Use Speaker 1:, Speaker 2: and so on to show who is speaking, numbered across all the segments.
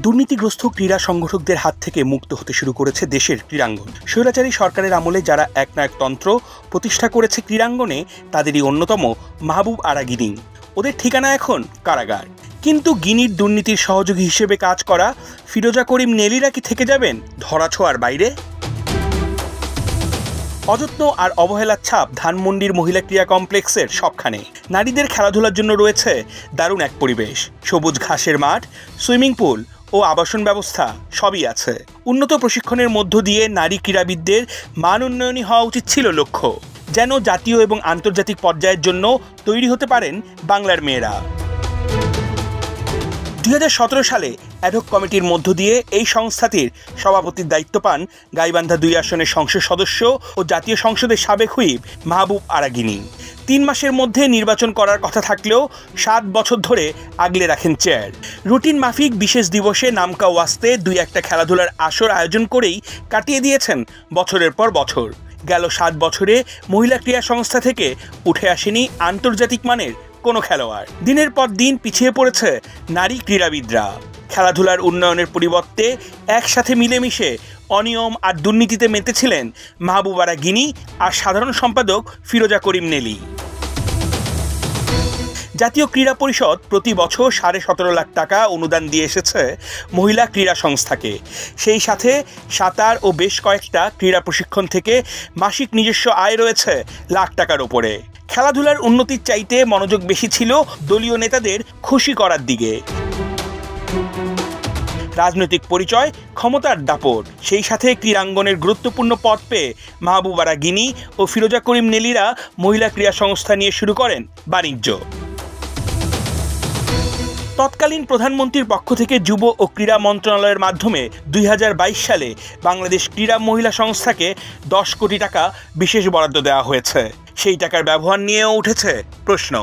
Speaker 1: দুর্নীতিগ্রস্ত ক্রীড়া সংগঠকদের হাত থেকে মুক্ত হতে শুরু করেছে দেশের ক্রীড়াঙ্গন। স্বৈরাচারী সরকারের আমলে যারা একনায়কতন্ত্র প্রতিষ্ঠা করেছে ক্রীড়াঙ্গনে, তাদেরই অন্যতম মাহবুব আরা গিনি। ওদের ঠিকানা এখন কারাগার। কিন্তু গিনির দুর্নীতির সহযোগী হিসেবে কাজ করা ফিরোজা করিম নেলিরা কি থেকে যাবেন ধরাছোঁয়ার বাইরে? অযত্ন আর অবহেলার ছাপ ধানমন্ডির মহিলা ক্রীড়া কমপ্লেক্সের সবখানে। নারীদের খেলাধুলার জন্য রয়েছে দারুণ এক পরিবেশ। সবুজ ঘাসের মাঠ, সুইমিং পুল ও আবাসন ব্যবস্থা সবই আছে। উন্নত প্রশিক্ষণের মধ্য দিয়ে নারী ক্রীড়াবিদদের মান উন্নয়নই হওয়া উচিত ছিল লক্ষ্য, যেন জাতীয় এবং আন্তর্জাতিক পর্যায়ের জন্য তৈরি হতে পারেন বাংলার মেয়েরা। 2017 সালে অ্যাডহক কমিটির মধ্য দিয়ে এই সংস্থাটির সভাপতির দায়িত্ব পান গাইবান্ধা 2 আসনের সংসদ সদস্য ও জাতীয় সংসদের সাবেক হুইপ মাহবুব আরা গিনি। 3 মাসের মধ্যে নির্বাচন করার কথা থাকলেও 7 বছর ধরে আগলে রাখেন চেয়ার। রুটিন মাফিক বিশেষ দিবসে নামকা ওয়াস্তে 2-1টা খেলাধুলার আসর আয়োজন করেই কাটিয়ে দিয়েছেন বছরের পর বছর। গেল 7 বছরে মহিলা ক্রীড়া সংস্থা থেকে উঠে আসেনি আন্তর্জাতিক মানের কোনো খেলোয়াড়। দিনের পর দিন পিছিয়ে পড়েছে নারী ক্রীড়াবিদরা। খেলাধুলার উন্নয়নের পরিবর্তে একসাথে মিলেমিশে অনিয়ম আর দুর্নীতিতে মেতেছিলেন মাহবুব আরা গিনি আর সাধারণ সম্পাদক ফিরোজা করিম নেলি। জাতীয় ক্রীড়া পরিষদ প্রতি বছর 17.5 লাখ টাকা অনুদান দিয়ে এসেছে মহিলা ক্রীড়া সংস্থাকে। সেই সাথে সাঁতার ও বেশ কয়েকটা ক্রীড়া প্রশিক্ষণ থেকে মাসিক নিজস্ব আয় রয়েছে লাখ টাকার ওপরে। খেলাধুলার উন্নতির চাইতে মনোযোগ বেশি ছিল দলীয় নেতাদের খুশি করার দিকে। রাজনৈতিক পরিচয়, ক্ষমতার দাপট, সেই সাথে ক্রীড়াঙ্গনের গুরুত্বপূর্ণ পদ পেয়ে মাহবুব আরা গিনি ও ফিরোজা করিম নেলিরা মহিলা ক্রীড়া সংস্থা নিয়ে শুরু করেন বাণিজ্য। তৎকালীন প্রধানমন্ত্রীর পক্ষ থেকে যুব ও ক্রীড়া মন্ত্রণালয়ের মাধ্যমে 2022 সালে বাংলাদেশ ক্রীড়া মহিলা সংস্থাকে 10 কোটি টাকা বিশেষ বরাদ্দ দেওয়া হয়েছে। সেই টাকার ব্যবহার নিয়েও উঠেছে প্রশ্ন।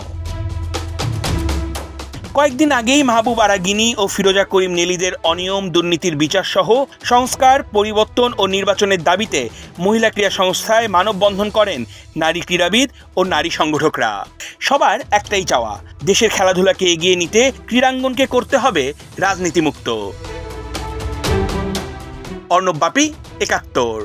Speaker 1: কয়েকদিন আগেই মাহবুব আরা গিনি ও ফিরোজা করিম নেলিদের অনিয়ম দুর্নীতির বিচার সহ সংস্কার, পরিবর্তন ও নির্বাচনের দাবিতে মহিলা ক্রীড়া সংস্থায় মানববন্ধন করেন নারী ক্রীড়াবিদ ও নারী সংগঠকরা। সবার একটাই চাওয়া, দেশের খেলাধুলাকে এগিয়ে নিতে ক্রীড়াঙ্গনকে করতে হবে রাজনীতিমুক্ত। অর্ণব বাপি, 71।